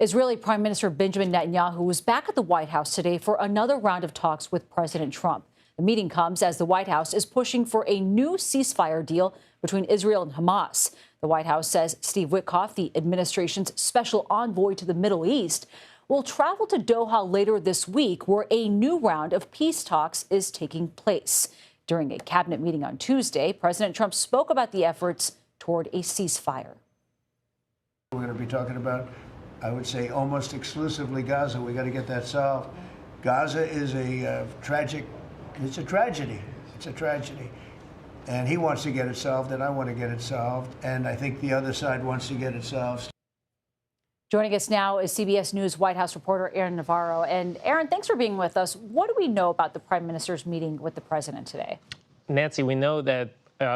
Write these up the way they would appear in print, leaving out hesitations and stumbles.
Israeli Prime Minister Benjamin Netanyahu was back at the White House today for another round of talks with President Trump. The meeting comes as the White House is pushing for a new ceasefire deal between Israel and Hamas. The White House says Steve Witkoff, the administration's special envoy to the Middle East, will travel to Doha later this week, where a new round of peace talks is taking place. During a cabinet meeting on Tuesday, President Trump spoke about the efforts toward a ceasefire. We're going to be talking about, I would say, almost exclusively Gaza. We got to get that solved. Gaza is a tragedy. It's a tragedy. And he wants to get it solved, and I want to get it solved. And I think the other side wants to get it solved. Joining us now is CBS News White House reporter Aaron Navarro. And Aaron, thanks for being with us. What do we know about the Prime Minister's meeting with the president today? Nancy, we know that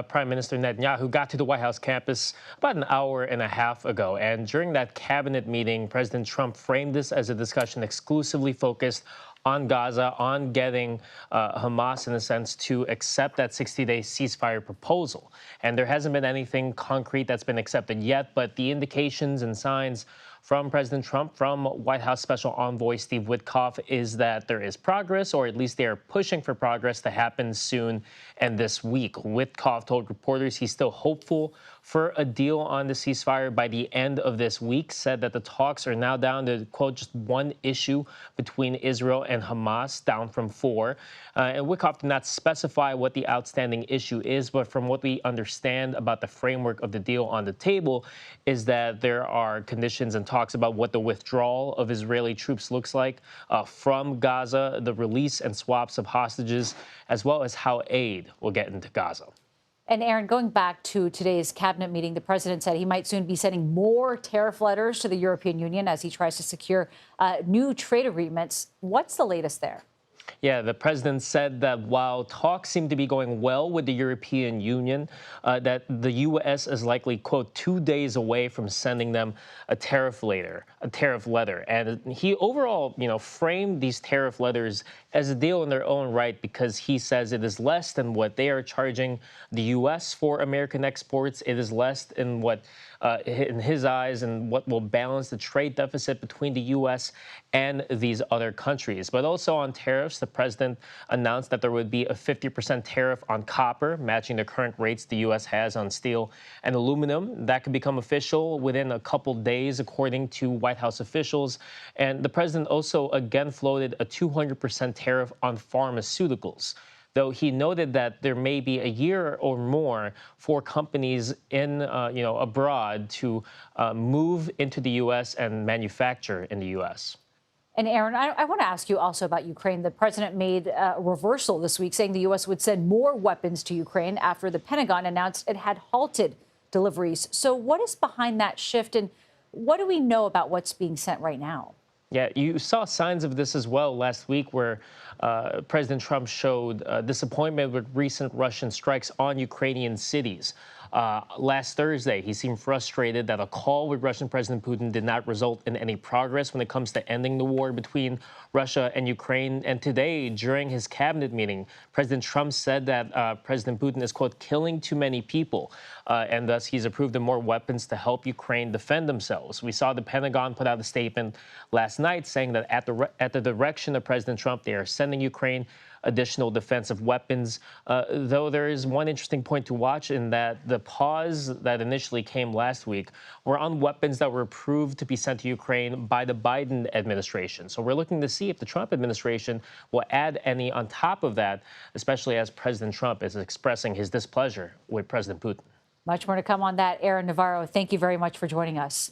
Prime Minister Netanyahu got to the White House campus about an hour and a half ago. And during that cabinet meeting, President Trump framed this as a discussion exclusively focused on Gaza, on getting Hamas, in a sense, to accept that 60-day ceasefire proposal. And there hasn't been anything concrete that's been accepted yet, but the indications and signs from President Trump, from White House Special Envoy Steve Witkoff, is that there is progress, or at least they are pushing for progress to happen soon and this week. Witkoff told reporters he's still hopeful for a deal on the ceasefire by the end of this week, said that the talks are now down to, quote, just one issue between Israel and Hamas, down from four. And Witkoff did not specify what the outstanding issue is, but from what we understand about the framework of the deal on the table is that there are conditions and talks about what the withdrawal of Israeli troops looks like from Gaza, the release and swaps of hostages, as well as how aid will get into Gaza. And Aaron, going back to today's cabinet meeting, the president said he might soon be sending more tariff letters to the European Union as he tries to secure new trade agreements. What's the latest there? Yeah, the president said that while talks seem to be going well with the European Union, that the U.S. is likely, quote, 2 days away from sending them a tariff letter. And he overall, framed these tariff letters as a deal in their own right, because he says it is less than what they are charging the U.S. for American exports. It is less than what, in his eyes, and what will balance the trade deficit between the U.S. and these other countries. But also on tariffs, the president announced that there would be a 50% tariff on copper, matching the current rates the U.S. has on steel and aluminum. That could become official within a couple days, according to White House officials. And the president also again floated a 200% tariff on pharmaceuticals, though he noted that there may be a year or more for companies in, abroad to move into the U.S. and manufacture in the U.S. And Aaron, I want to ask you also about Ukraine. The president made a reversal this week, saying the U.S. would send more weapons to Ukraine after the Pentagon announced it had halted deliveries. So what is behind that shift, and what do we know about what's being sent right now? Yeah, you saw signs of this as well last week, where President Trump showed disappointment with recent Russian strikes on Ukrainian cities. Last Thursday, he seemed frustrated that a call with Russian President Putin did not result in any progress when it comes to ending the war between Russia and Ukraine. And today, during his cabinet meeting, President Trump said that President Putin is, quote, killing too many people, and thus he's approved of more weapons to help Ukraine defend themselves. We saw the Pentagon put out a statement last night saying that at the direction of President Trump, they are sending Ukraine additional defensive weapons, though there is one interesting point to watch in that the pause that initially came last week were on weapons that were approved to be sent to Ukraine by the Biden administration. So we're looking to see if the Trump administration will add any on top of that, especially as President Trump is expressing his displeasure with President Putin. Much more to come on that. Aaron Navarro, thank you very much for joining us.